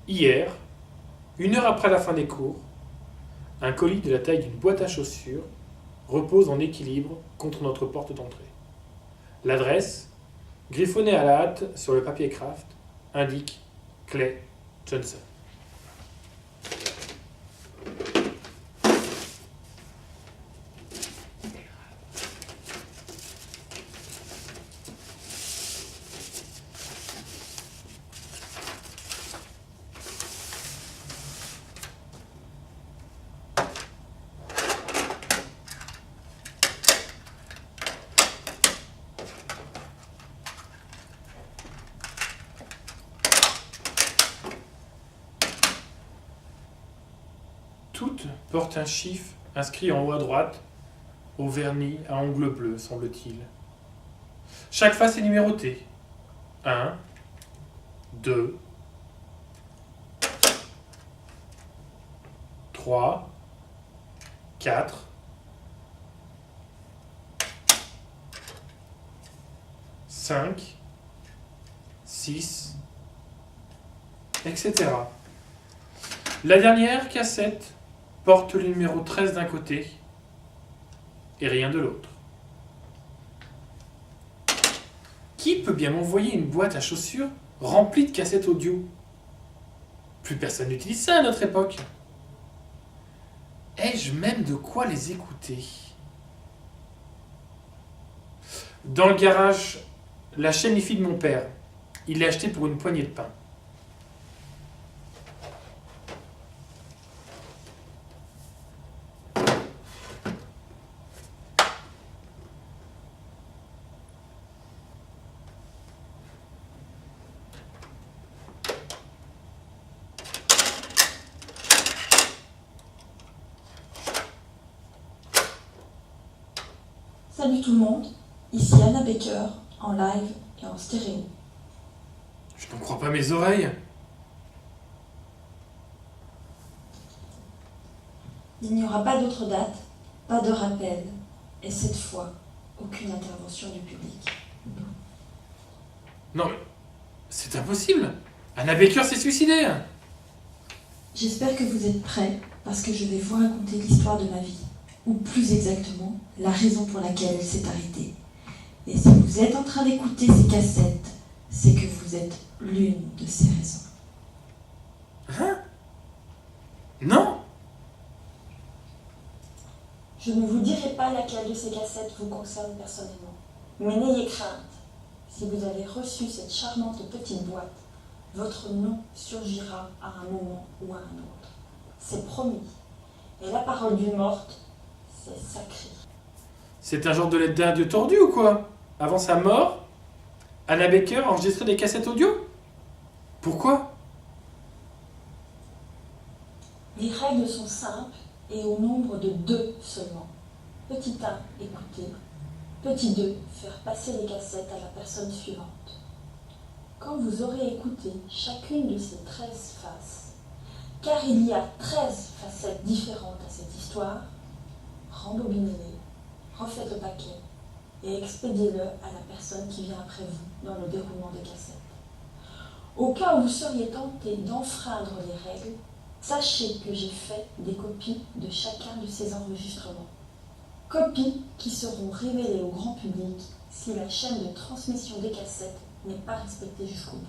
Hier, 1 heure après la fin des cours, un colis de la taille d'une boîte à chaussures repose en équilibre contre notre porte d'entrée. L'adresse, griffonnée à la hâte sur le papier craft, indique Clay Johnson. Toutes portent un chiffre inscrit en haut à droite, au vernis à ongles bleus, semble-t-il. Chaque face est numérotée. 1, 2, 3, 4, 5, 6, etc. La dernière cassette porte le numéro 13 d'un côté et rien de l'autre. Qui peut bien m'envoyer une boîte à chaussures remplie de cassettes audio? Plus personne n'utilise ça à notre époque. Ai-je même de quoi les écouter? Dans le garage, la chaîne IFI de mon père. Il l'a achetée pour une poignée de pain. Salut tout le monde, ici Anna Baker, en live et en stéréo. Je n'en crois pas mes oreilles. Il n'y aura pas d'autre date, pas de rappel, et cette fois, aucune intervention du public. Non mais, c'est impossible. Anna Baker s'est suicidée. J'espère que vous êtes prêts, parce que je vais vous raconter l'histoire de ma vie, ou plus exactement, la raison pour laquelle elle s'est arrêtée. Et si vous êtes en train d'écouter ces cassettes, c'est que vous êtes l'une de ces raisons. Hein? Non. Je ne vous dirai pas laquelle de ces cassettes vous concerne personnellement, mais n'ayez crainte. Si vous avez reçu cette charmante petite boîte, votre nom surgira à un moment ou à un autre. C'est promis. Et la parole d'une morte, c'est sacré. C'est un genre de lettre d'un dieu tordu ou quoi? Avant sa mort, Anna Baker enregistrait des cassettes audio? Pourquoi? Les règles sont simples et au nombre de 2 seulement. Petit 1, écouter. Petit 2, faire passer les cassettes à la personne suivante. Quand vous aurez écouté chacune de ces 13 faces, car il y a 13 facettes différentes à cette histoire, rembobinez-les, refaites le paquet et expédiez-le à la personne qui vient après vous dans le déroulement des cassettes. Au cas où vous seriez tenté d'enfreindre les règles, sachez que j'ai fait des copies de chacun de ces enregistrements. Copies qui seront révélées au grand public si la chaîne de transmission des cassettes n'est pas respectée jusqu'au bout.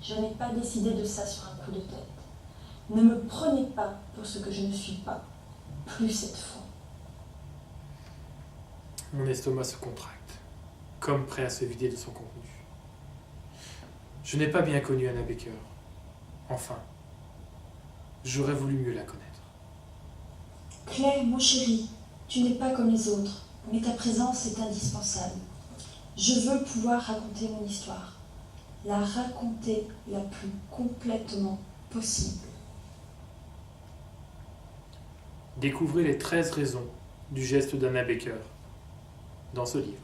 Je n'ai pas décidé de ça sur un coup de tête. Ne me prenez pas pour ce que je ne suis pas, plus cette fois. Mon estomac se contracte, comme prêt à se vider de son contenu. Je n'ai pas bien connu Anna Baker. Enfin, j'aurais voulu mieux la connaître. Clay, mon chéri, tu n'es pas comme les autres, mais ta présence est indispensable. Je veux pouvoir raconter mon histoire, la raconter la plus complètement possible. Découvrez les 13 raisons du geste d'Anna Baker dans ce livre.